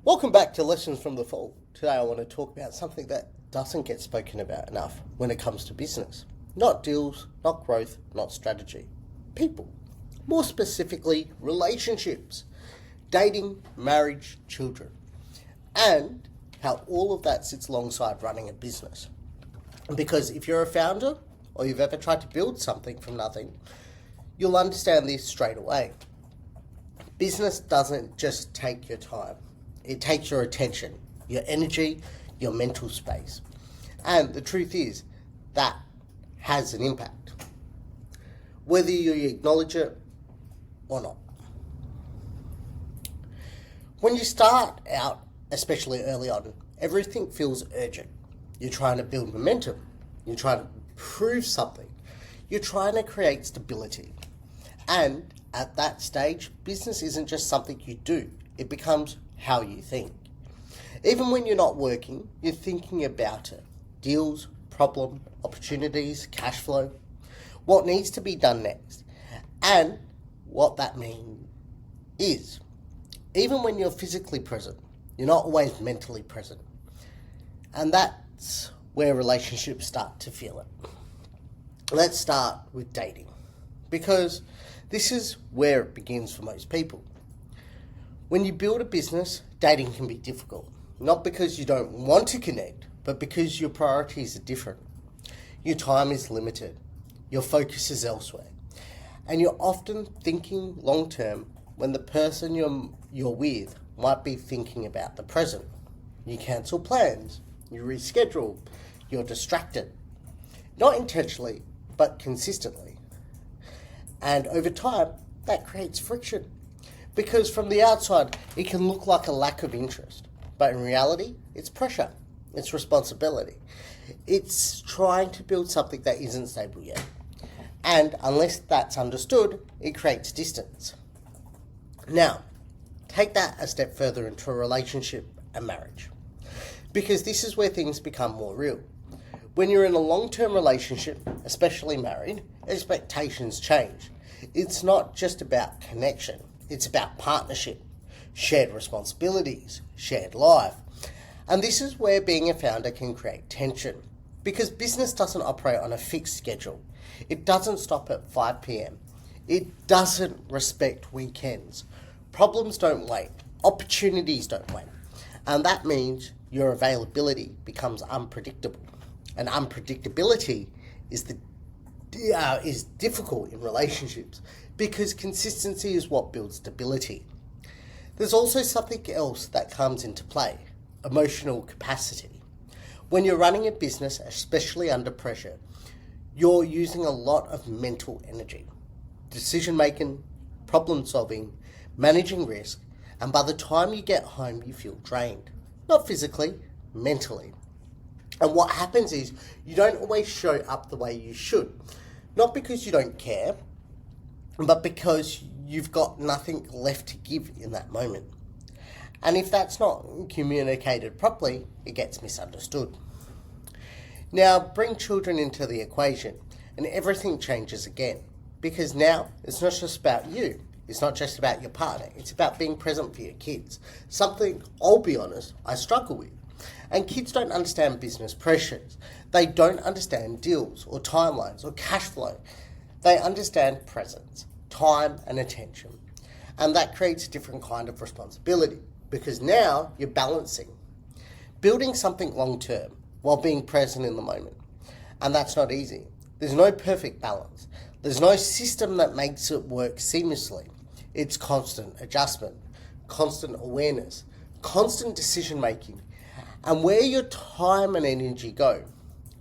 Welcome back to Lessons from the Fall. Today I want to talk about something that doesn't get spoken about enough when it comes to business. Not deals, not growth, not strategy. People. More specifically, relationships. Dating, marriage, children. And how all of that sits alongside running a business. Because if you're a founder or you've ever tried to build something from nothing, you'll understand this straight away. Business doesn't just take your time. It takes your attention, your energy, your mental space. And the truth is, that has an impact, whether you acknowledge it or not. When you start out, especially early on, everything feels urgent. You're trying to build momentum. You're trying to prove something. You're trying to create stability. And at that stage, business isn't just something you do. It becomes how you think. Even when you're not working, you're thinking about it. Deals, problem, opportunities, cash flow, what needs to be done next, and what that means is. Even when you're physically present, you're not always mentally present. And that's where relationships start to feel it. Let's start with dating, because this is where it begins for most people. When you build a business, dating can be difficult. Not because you don't want to connect, but because your priorities are different. Your time is limited. Your focus is elsewhere. And you're often thinking long term when the person you're with might be thinking about the present. You cancel plans. You reschedule. You're distracted. Not intentionally, but consistently. And over time, that creates friction. Because from the outside, it can look like a lack of interest. But in reality, it's pressure. It's responsibility. It's trying to build something that isn't stable yet. And unless that's understood, it creates distance. Now, take that a step further into a relationship and marriage. Because this is where things become more real. When you're in a long-term relationship, especially married, expectations change. It's not just about connection. It's about partnership, shared responsibilities, shared life. And this is where being a founder can create tension. Because business doesn't operate on a fixed schedule. It doesn't stop at 5 p.m. It doesn't respect weekends. Problems don't wait. Opportunities don't wait. And that means your availability becomes unpredictable. And unpredictability is difficult in relationships because consistency is what builds stability. There's also something else that comes into play, emotional capacity. When you're running a business, especially under pressure, you're using a lot of mental energy, decision making, problem solving, managing risk, and by the time you get home, you feel drained. Not physically, mentally. And what happens is you don't always show up the way you should. Not because you don't care, but because you've got nothing left to give in that moment. And if that's not communicated properly, it gets misunderstood. Now bring children into the equation and everything changes again. Because now it's not just about you. It's not just about your partner. It's about being present for your kids. Something, I'll be honest, I struggle with. And kids don't understand business pressures. They don't understand deals or timelines or cash flow. They understand presence, time and attention. And that creates a different kind of responsibility because now you're balancing. Building something long term while being present in the moment. And that's not easy. There's no perfect balance. There's no system that makes it work seamlessly. It's constant adjustment, constant awareness, constant decision making, and where your time and energy go.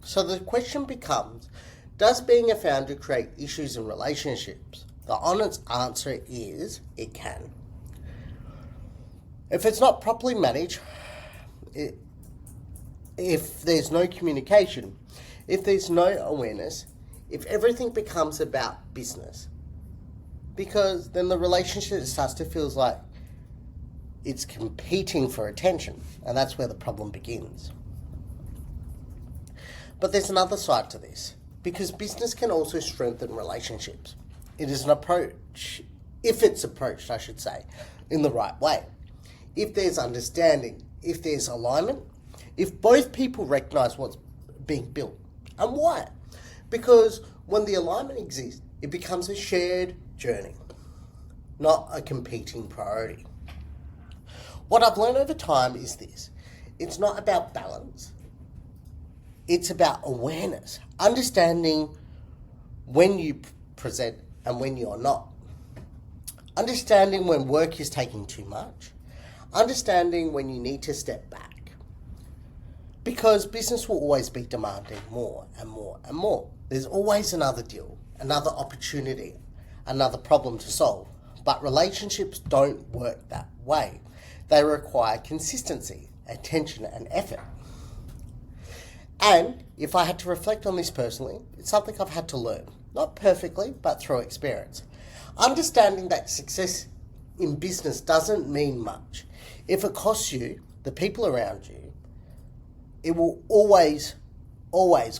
So the question becomes, does being a founder create issues in relationships? The honest answer is, it can. If it's not properly managed, if there's no communication, if there's no awareness, if everything becomes about business, because then the relationship starts to feel like it's competing for attention, and that's where the problem begins. But there's another side to this, because business can also strengthen relationships. It is an approach, if it's approached, I should say, in the right way. if there's understanding, if there's alignment, if both people recognize what's being built and why. Because when the alignment exists, it becomes a shared journey, not a competing priority. What I've learned over time is this: it's not about balance, it's about awareness, understanding when you present and when you're not, understanding when work is taking too much, understanding when you need to step back. Because business will always be demanding more and more and more. There's always another deal, another opportunity, another problem to solve. But relationships don't work that way. They require consistency, attention, and effort. And if I had to reflect on this personally, it's something I've had to learn. Not perfectly, but through experience. Understanding that success in business doesn't mean much. If it costs you, the people around you, it will always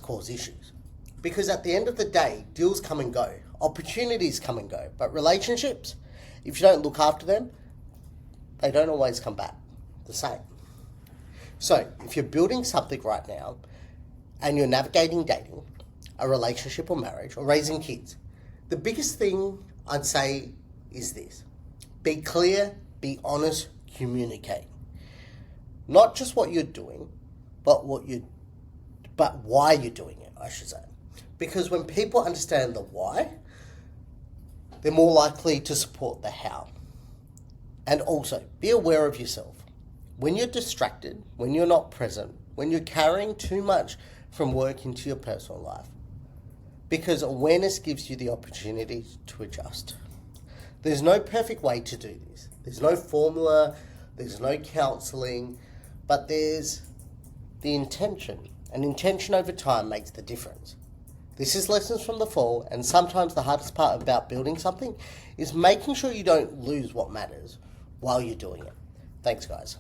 cause issues. Because at the end of the day, deals come and go, opportunities come and go, but relationships, if you don't look after them, they don't always come back the same. So if you're building something right now and you're navigating dating, a relationship or marriage, or raising kids, the biggest thing I'd say is this: be clear, be honest, communicate. Not just what you're doing, but why you're doing it, I should say. Because when people understand the why, they're more likely to support the how. And also, be aware of yourself. When you're distracted, when you're not present, when you're carrying too much from work into your personal life, because awareness gives you the opportunity to adjust. There's no perfect way to do this. There's no formula, there's no counselling, but there's the intention. And intention over time makes the difference. This is Lessons from the Fall, and sometimes the hardest part about building something is making sure you don't lose what matters while you're doing it. Thanks, guys.